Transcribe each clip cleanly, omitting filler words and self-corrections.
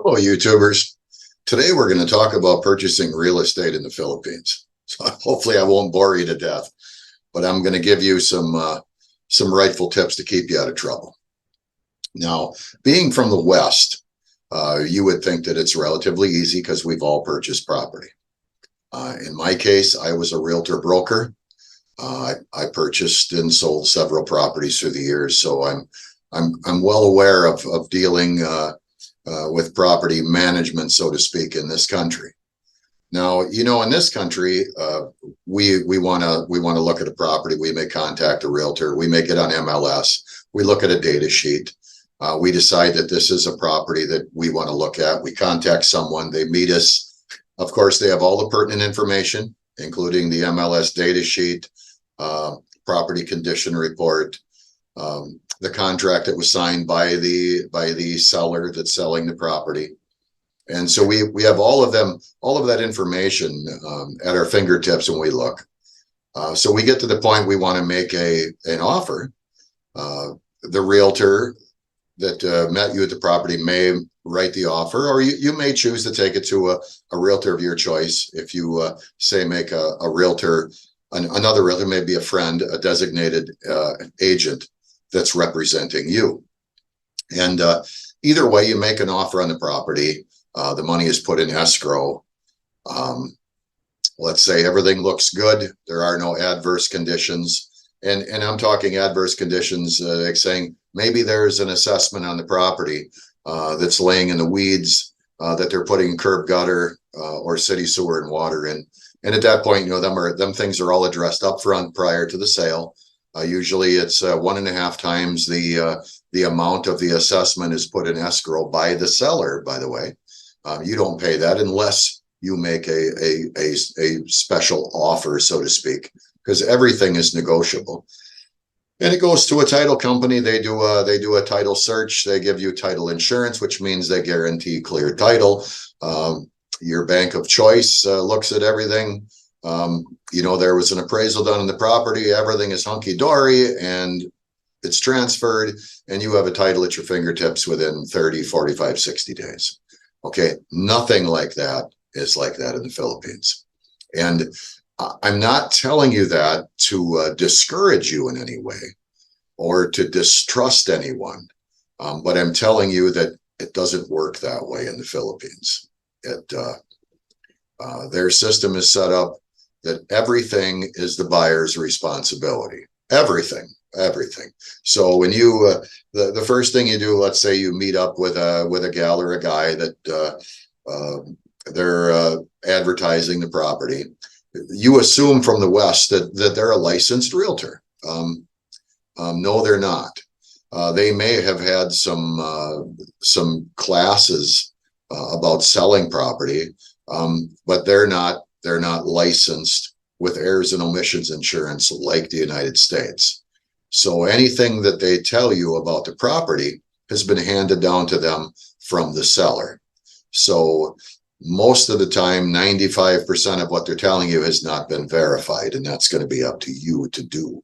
Hello, YouTubers. Today we're going to talk about purchasing real estate in the Philippines. So hopefully I won't bore you to death, but I'm going to give you some rightful tips to keep you out of trouble. Now, being from the West, you would think that it's relatively easy because we've all purchased property. In my case, I was a realtor broker. I purchased and sold several properties through the years, so I'm well aware of dealing with property management, so to speak, in this country. Now, you know, in this country, we want to look at a property. We may contact a realtor. We may get on MLS. We look at a data sheet. We decide that this is a property that we want to look at. We contact someone. They meet us. Of course, they have all the pertinent information, including the MLS data sheet, property condition report, the contract that was signed by the seller that's selling the property. And so we have all of that information at our fingertips when we look. So we get to the point we want to make an offer. The realtor that met you at the property may write the offer, or you may choose to take it to a realtor of your choice. If you say make a realtor, another realtor, may be a friend, a designated agent that's representing you. And either way, you make an offer on the property. The money is put in escrow. Let's say everything looks good. There are no adverse conditions. And I'm talking adverse conditions, like saying maybe there's an assessment on the property that's laying in the weeds, that they're putting curb gutter or city sewer and water in. And at that point, you know, them things are all addressed up front prior to the sale. Usually it's 1.5 times the amount of the assessment is put in escrow by the seller, by the way. You don't pay that unless you make a special offer, so to speak, because everything is negotiable. And it goes to a title company. They do a title search. They give you title insurance, which means they guarantee clear title. Your bank of choice looks at everything. You know, there was an appraisal done on the property. Everything is hunky-dory and it's transferred, and you have a title at your fingertips within 30, 45, 60 days. Okay, nothing like that is like that in the Philippines. And I'm not telling you that to discourage you in any way or to distrust anyone, but I'm telling you that it doesn't work that way in the Philippines. Their system is set up that everything is the buyer's responsibility. Everything. So when you the first thing you do, let's say you meet up with a gal or a guy that they're advertising the property, you assume from the West that they're a licensed realtor. No, they're not. They may have had some classes about selling property, but they're not licensed with errors and omissions insurance like the United States. So anything that they tell you about the property has been handed down to them from the seller. So most of the time, 95% of what they're telling you has not been verified, and that's going to be up to you to do.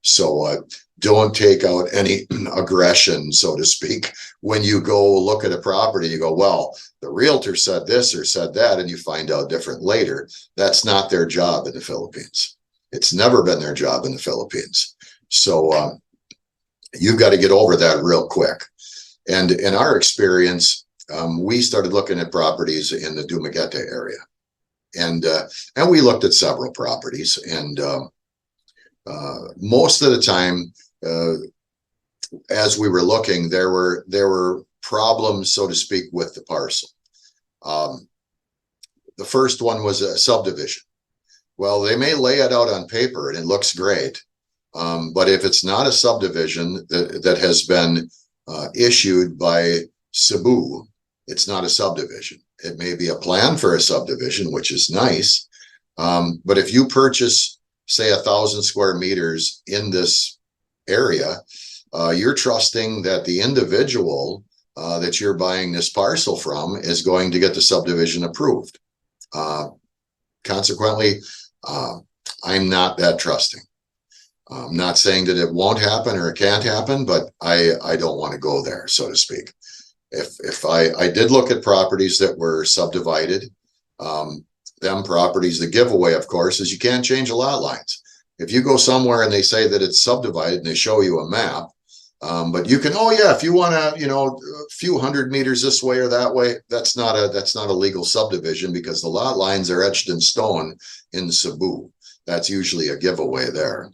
So don't take out any aggression, so to speak, when you go look at a property. You go, well, the realtor said this or said that, and you find out different later. That's not their job in the Philippines. It's never been their job in the Philippines. So you've got to get over that real quick. And in our experience, we started looking at properties in the Dumaguete area, and we looked at several properties, and most of the time, as we were looking, there were problems, so to speak, with the parcel. The first one was a subdivision. Well, they may lay it out on paper and it looks great, but if it's not a subdivision that has been issued by Cebu, it's not a subdivision. It may be a plan for a subdivision, which is nice, but if you purchase, say, 1,000 square meters in this area, you're trusting that the individual that you're buying this parcel from is going to get the subdivision approved. Consequently, I'm not that trusting. I'm not saying that it won't happen or it can't happen, but I don't want to go there, so to speak. If I did look at properties that were subdivided, them properties, the giveaway, of course, is you can't change the lot lines. If you go somewhere and they say that it's subdivided and they show you a map, but you can, oh yeah, if you want to, a few hundred meters this way or that way, that's not a legal subdivision because the lot lines are etched in stone in Cebu. That's usually a giveaway there.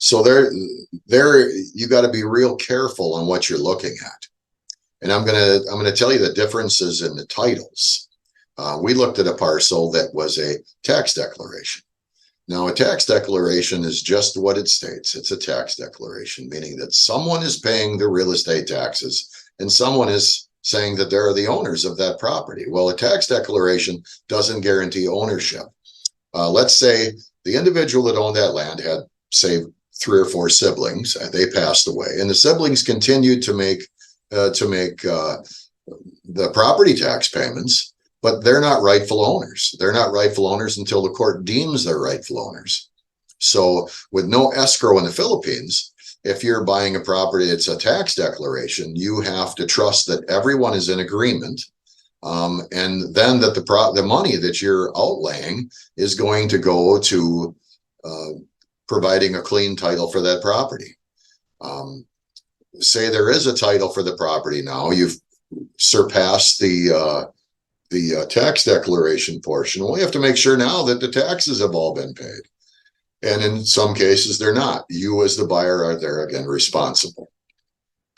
So you got to be real careful on what you're looking at. And I'm gonna tell you the differences in the titles. We looked at a parcel that was a tax declaration. Now, a tax declaration is just what it states. It's a tax declaration, meaning that someone is paying the real estate taxes and someone is saying that they're the owners of that property. Well, a tax declaration doesn't guarantee ownership. Let's say the individual that owned that land had, say, 3 or 4 siblings, and they passed away, and the siblings continued to make the property tax payments, but they're not rightful owners. They're not rightful owners until the court deems they're rightful owners. So with no escrow in the Philippines, if you're buying a property, it's a tax declaration, you have to trust that everyone is in agreement, and then that the money that you're outlaying is going to go to providing a clean title for that property. Say there is a title for the property now, you've surpassed the tax declaration portion. Well, you have to make sure now that the taxes have all been paid. And in some cases, they're not. You as the buyer are there again responsible.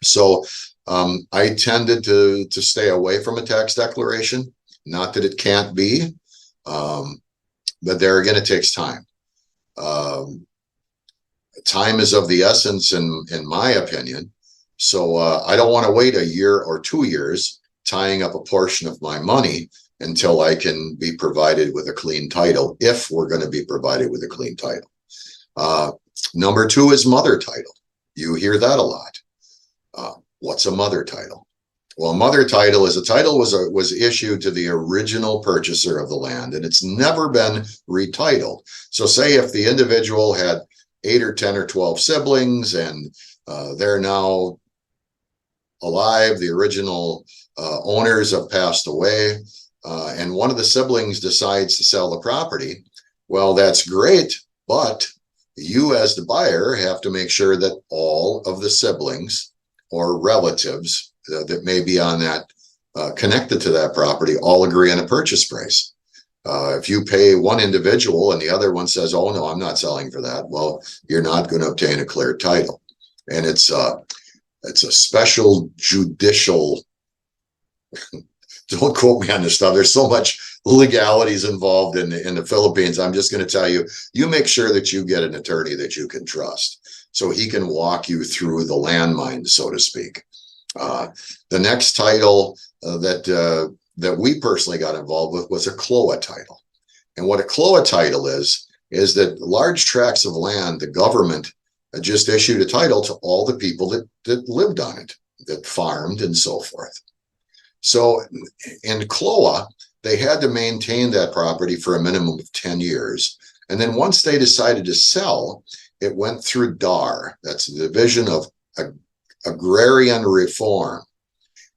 So I tended to stay away from a tax declaration. Not that it can't be, but there again, it takes time. Time is of the essence in my opinion. So I don't want to wait a year or 2 years tying up a portion of my money until I can be provided with a clean title, if we're going to be provided with a clean title. Number 2 is mother title. You hear that a lot. What's a mother title? Well, a mother title is a title was issued to the original purchaser of the land, and it's never been retitled. So say if the individual had 8 or 10 or 12 siblings and they're now alive, the original owners have passed away, and one of the siblings decides to sell the property, well, that's great, but you as the buyer have to make sure that all of the siblings or relatives that may be on that connected to that property all agree on a purchase price. If you pay one individual and the other one says, oh no, I'm not selling for that, well, you're not going to obtain a clear title. And it's a special judicial, don't quote me on this stuff, there's so much legalities involved in the Philippines. I'm just going to tell you, you make sure that you get an attorney that you can trust so he can walk you through the landmines, so to speak. The next title that we personally got involved with was a CLOA title. And what a CLOA title is that large tracts of land, the government just issued a title to all the people that lived on it, that farmed and so forth. So in CLOA, they had to maintain that property for a minimum of 10 years. And then once they decided to sell, it went through DAR. That's the Division of Agrarian Reform.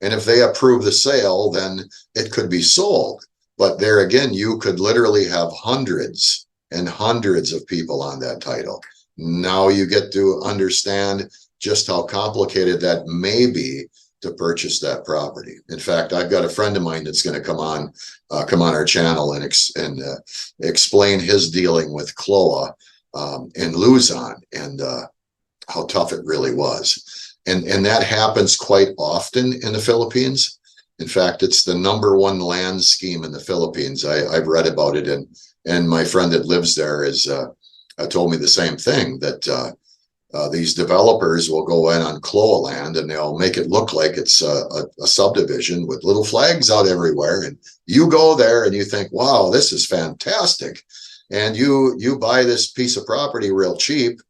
And if they approve the sale, then it could be sold. But there again, you could literally have hundreds and hundreds of people on that title. Now you get to understand just how complicated that may be to purchase that property. In fact, I've got a friend of mine that's going to come on our channel and explain his dealing with CLOA in Luzon and how tough it really was. And that happens quite often in the Philippines. In fact, it's the #1 land scheme in the Philippines. I've read about it, and my friend that lives there is told me the same thing, that these developers will go in on CLOA land and they'll make it look like it's a subdivision with little flags out everywhere. And you go there and you think, wow, this is fantastic. And you buy this piece of property real cheap.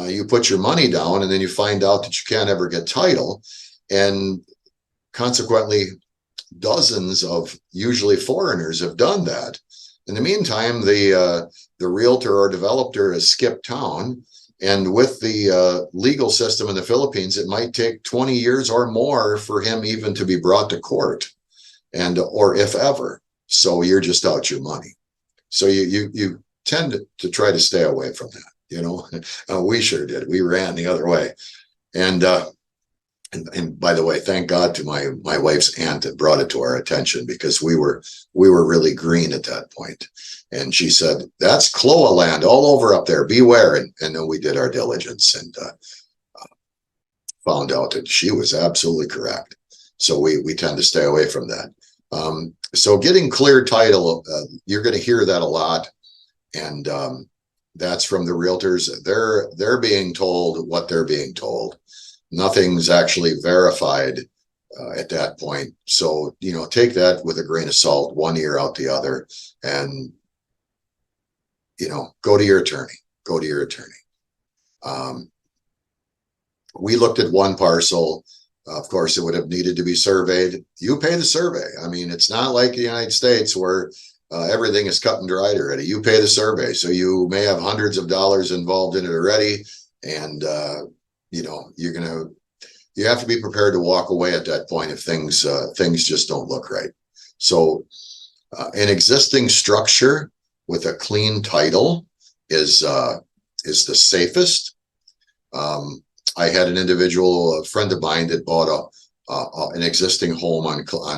You put your money down and then you find out that you can't ever get title. And consequently, dozens of usually foreigners have done that. In the meantime, the realtor or developer has skipped town And with the legal system in the Philippines, it might take 20 years or more for him even to be brought to court, and or if ever. So you're just out your money. So you tend to try to stay away from that. You know, we sure did. We ran the other way. And and by the way, thank God to my wife's aunt that brought it to our attention, because we were really green at that point. And she said, "That's Cloa land all over up there. Beware." And then we did our diligence and found out that she was absolutely correct. So we tend to stay away from that. So getting clear title, you're going to hear that a lot, and that's from the realtors. They're being told what they're being told. Nothing's actually verified at that point. So, you know, take that with a grain of salt, one ear out the other, and, you know, go to your attorney. Go to your attorney. We looked at one parcel. Of course, it would have needed to be surveyed. You pay the survey. I mean, it's not like the United States where everything is cut and dried already. You pay the survey. So you may have hundreds of dollars involved in it already. And, you know, you have to be prepared to walk away at that point if things just don't look right. So an existing structure with a clean title is the safest. I had an individual, a friend of mine, that bought an existing home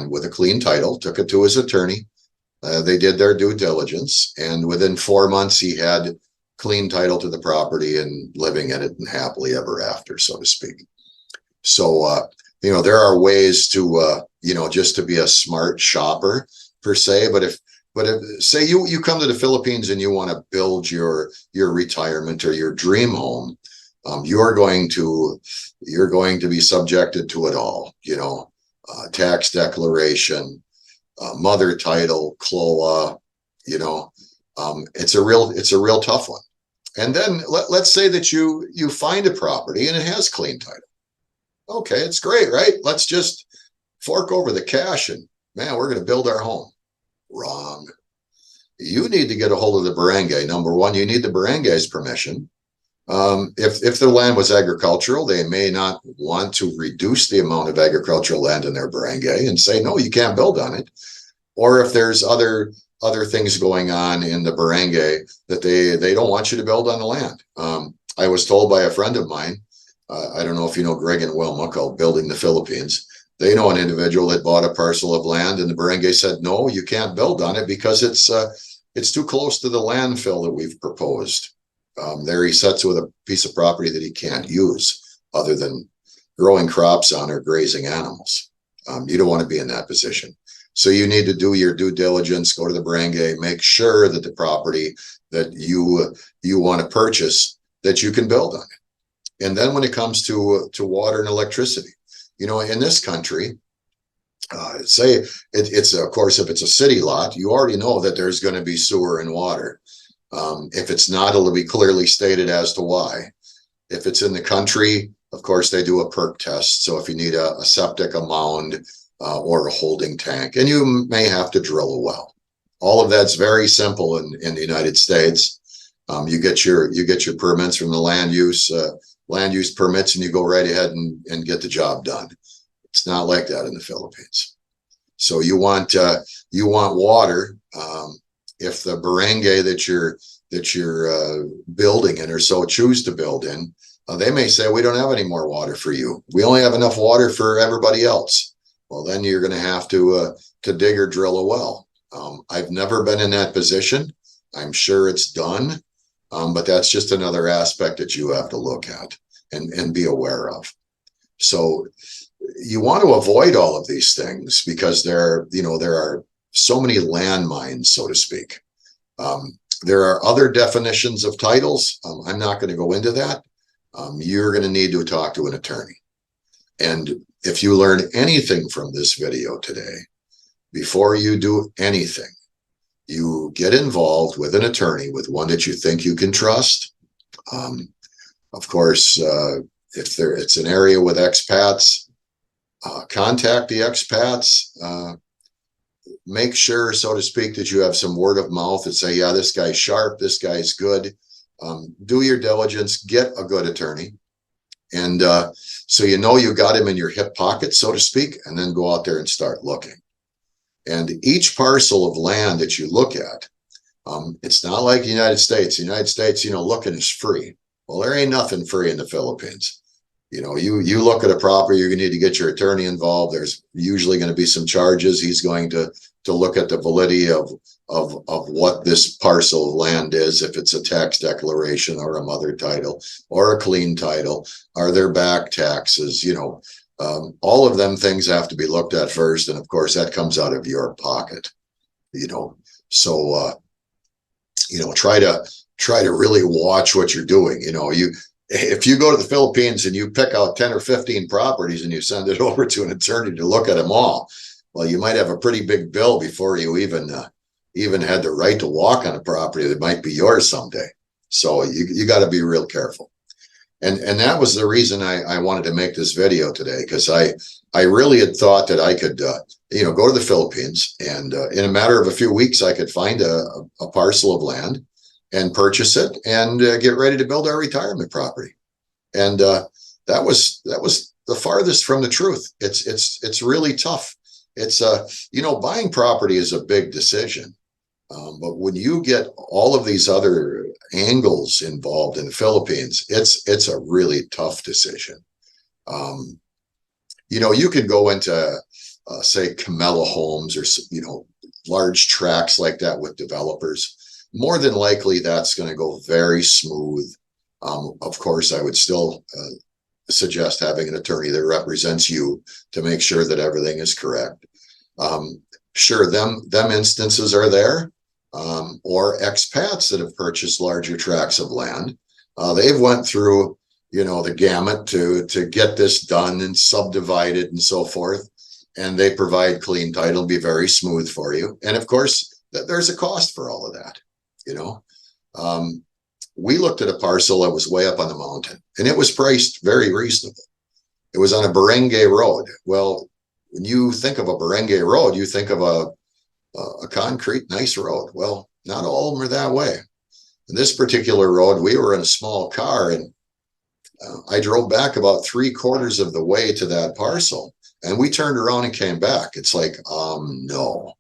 with a clean title, took it to his attorney. They did their due diligence, and within 4 months, he had clean title to the property and living in it and happily ever after, so to speak. So, you know, there are ways to, you know, just to be a smart shopper per se. But if say you come to the Philippines and you want to build your retirement or your dream home, you're going to be subjected to it all, you know, tax declaration, mother title, CLOA, you know, it's a real tough one. And then let's say that you find a property and it has clean title. Okay, it's great, right? Let's just fork over the cash and, man, we're going to build our home. Wrong. You need to get a hold of the barangay. Number one, you need the barangay's permission. If the land was agricultural, they may not want to reduce the amount of agricultural land in their barangay and say, no, you can't build on it. Or if there's other things going on in the barangay that they don't want you to build on the land. I was told by a friend of mine, I don't know if you know Greg and Wilma, called Building the Philippines. They know an individual that bought a parcel of land, and the barangay said, no, you can't build on it because it's too close to the landfill that we've proposed. There he sits with a piece of property that he can't use other than growing crops on or grazing animals. You don't want to be in that position. So you need to do your due diligence, go to the barangay, make sure that the property that you want to purchase, that you can build on it. And then when it comes to water and electricity, you know, in this country, say it's of course, if it's a city lot, you already know that there's going to be sewer and water. If it's not, it'll be clearly stated as to why. If it's in the country, of course, they do a perk test. So if you need a septic, a mound, or a holding tank, and you may have to drill a well. All of that's very simple in the United States. You get your permits from the land use permits, and you go right ahead and get the job done. It's not like that in the Philippines. So you want water. If the barangay that you're building in or so choose to build in, they may say, we don't have any more water for you. We only have enough water for everybody else. Well, then you're going to have to dig or drill a well. I've never been in that position. I'm sure it's done, but that's just another aspect that you have to look at and be aware of. So you want to avoid all of these things because there are so many landmines, so to speak. There are other definitions of titles. I'm not going to go into that. You're going to need to talk to an attorney. And if you learn anything from this video today, before you do anything, you get involved with an attorney, with one that you think you can trust. Of course, if it's an area with expats, contact the expats. Make sure, so to speak, that you have some word of mouth that say, yeah, this guy's sharp, this guy's good. Do your diligence, get a good attorney. And so you know you got him in your hip pocket, so to speak, and then go out there and start looking. And each parcel of land that you look at, it's not like the United States. The United States, looking is free. Well, there ain't nothing free in the Philippines. You look at a property, you're going to need to get your attorney involved. There's usually going to be some charges. He's going to look at the validity of what this parcel of land is, if it's a tax declaration or a mother title or a clean title. Are there back taxes? All of them things have to be looked at first. And of course, that comes out of your pocket, so, try to really watch what you're doing. If you go to the Philippines and you pick out 10 or 15 properties and you send it over to an attorney to look at them all, well, you might have a pretty big bill before you even had the right to walk on a property that might be yours someday. So you got to be real careful. And that was the reason I wanted to make this video today, because I really had thought that I could, go to the Philippines and in a matter of a few weeks, I could find a parcel of land and purchase it and get ready to build our retirement property. And that was the farthest from the truth. It's really tough. It's buying property is a big decision. But when you get all of these other angles involved in the Philippines, it's a really tough decision. You can go into, say, Camella Homes or, large tracts like that with developers. More than likely, that's going to go very smooth. Of course, I would still suggest having an attorney that represents you to make sure that everything is correct. Sure, them instances are there. Or expats that have purchased larger tracts of land. They've went through, the gamut to get this done and subdivided and so forth. And they provide clean title, be very smooth for you. And of course, there's a cost for all of that. We looked at a parcel that was way up on the mountain, and it was priced very reasonable. It was on a barangay road. Well, when you think of a barangay road, you think of a concrete, nice road. Well, not all of them are that way. In this particular road, we were in a small car, and I drove back about 3/4 of the way to that parcel, and we turned around and came back. It's like, no.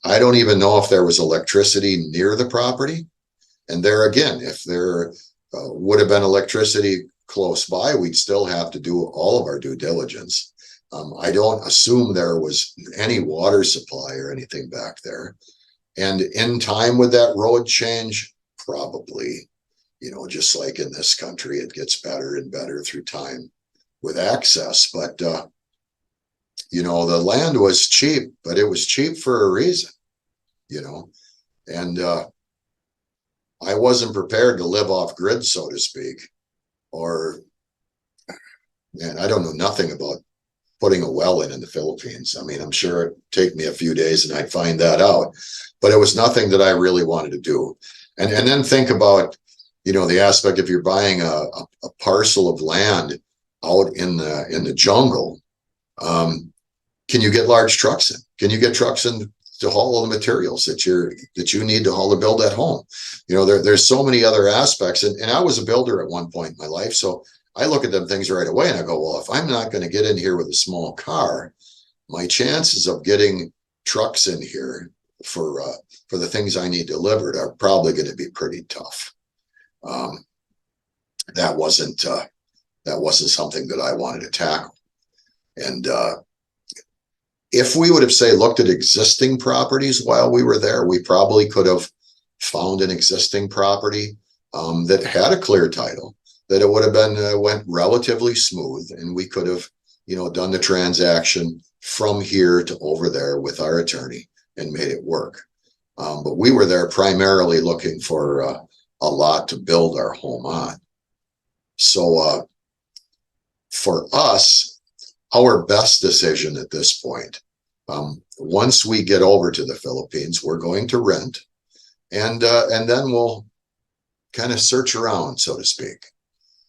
I don't even know if there was electricity near the property. And there again, if there would have been electricity close by, we'd still have to do all of our due diligence. I don't assume there was any water supply or anything back there. And in time with that road change, probably, just like in this country, it gets better and better through time with access. But, the land was cheap, but it was cheap for a reason, and I wasn't prepared to live off grid, so to speak, and I don't know nothing about putting a well in the Philippines. I mean, I'm sure it'd take me a few days and I'd find that out, but it was nothing that I really wanted to do. And then think about, the aspect, if you're buying a parcel of land out in the jungle, can you get large trucks in? Can you get trucks in to haul all the materials that you need to haul to build that home? There's so many other aspects. And I was a builder at one point in my life. So I look at them things right away and I go, well, if I'm not going to get in here with a small car, my chances of getting trucks in here for the things I need delivered are probably going to be pretty tough. That wasn't something that I wanted to tackle. And if we would have, say, looked at existing properties while we were there, we probably could have found an existing property that had a clear title, that it would have been went relatively smooth, and we could have, done the transaction from here to over there with our attorney and made it work. But we were there primarily looking for a lot to build our home on. So for us, our best decision at this point, once we get over to the Philippines, we're going to rent, and then we'll kind of search around, so to speak,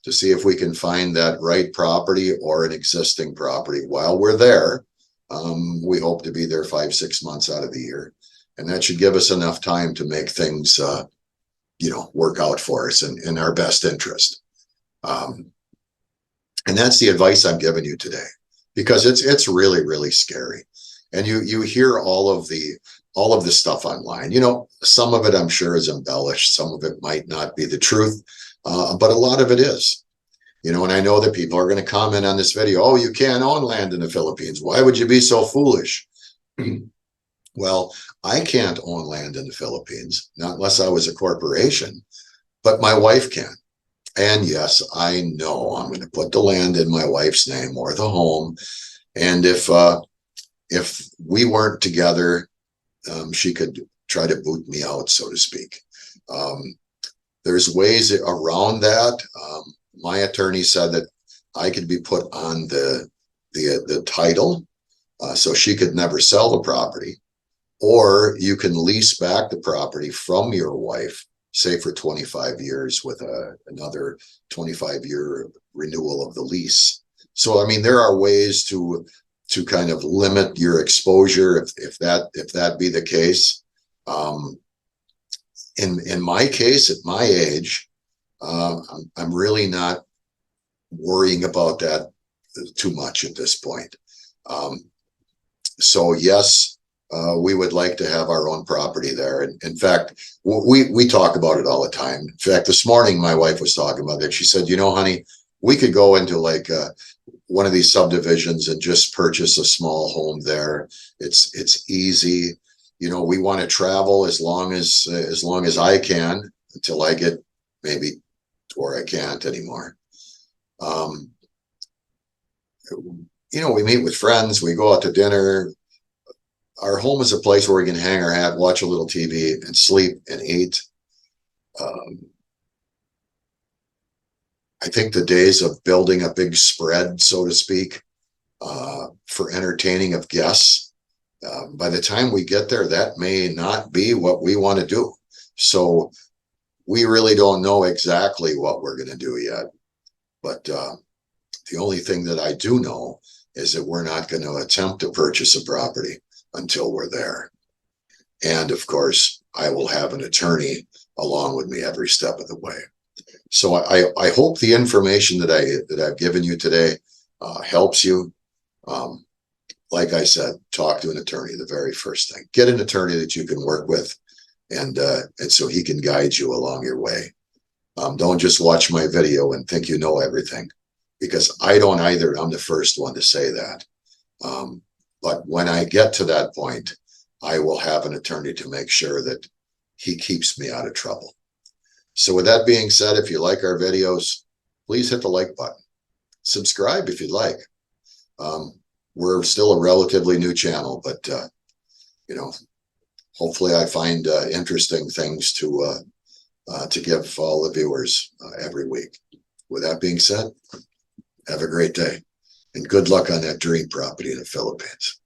to see if we can find that right property or an existing property while we're there. We hope to be there 5-6 months out of the year, and that should give us enough time to make things work out for us and in our best interest. And that's the advice I'm giving you today, because it's really, really scary. And you hear all of the stuff online. Some of it I'm sure is embellished. Some of it might not be the truth, but a lot of it is. And I know that people are going to comment on this video, oh, you can't own land in the Philippines. Why would you be so foolish? Well, I can't own land in the Philippines, not unless I was a corporation, but my wife can. And yes, I know I'm going to put the land in my wife's name or the home. And if we weren't together, she could try to boot me out, so to speak. There's ways around that. My attorney said that I could be put on the title, so she could never sell the property, or you can lease back the property from your wife, say for 25 years with another 25-year renewal of the lease. So, I mean, there are ways to kind of limit your exposure if that be the case. In my case, at my age, I'm really not worrying about that too much at this point. So yes, we would like to have our own property there. And in fact, we talk about it all the time. In fact, this morning, my wife was talking about it. She said, honey, we could go into like one of these subdivisions and just purchase a small home there. It's easy. We want to travel as long as I can, until I get maybe to where I can't anymore. We meet with friends, we go out to dinner. Our home is a place where we can hang our hat, watch a little TV, and sleep and eat. I think the days of building a big spread, so to speak, for entertaining of guests, by the time we get there, that may not be what we want to do. So we really don't know exactly what we're going to do yet. But the only thing that I do know is that we're not going to attempt to purchase a property until we're there. And of course, I will have an attorney along with me every step of the way. So I hope the information that I've given you today helps you. Like I said, talk to an attorney, the very first thing. Get an attorney that you can work with, and so he can guide you along your way. Don't just watch my video and think you know everything, because I don't either. I'm the first one to say that. But when I get to that point, I will have an attorney to make sure that he keeps me out of trouble. So with that being said, if you like our videos, please hit the like button. Subscribe if you'd like. We're still a relatively new channel, but hopefully I find interesting things to give all the viewers every week. With that being said, have a great day and good luck on that dream property in the Philippines.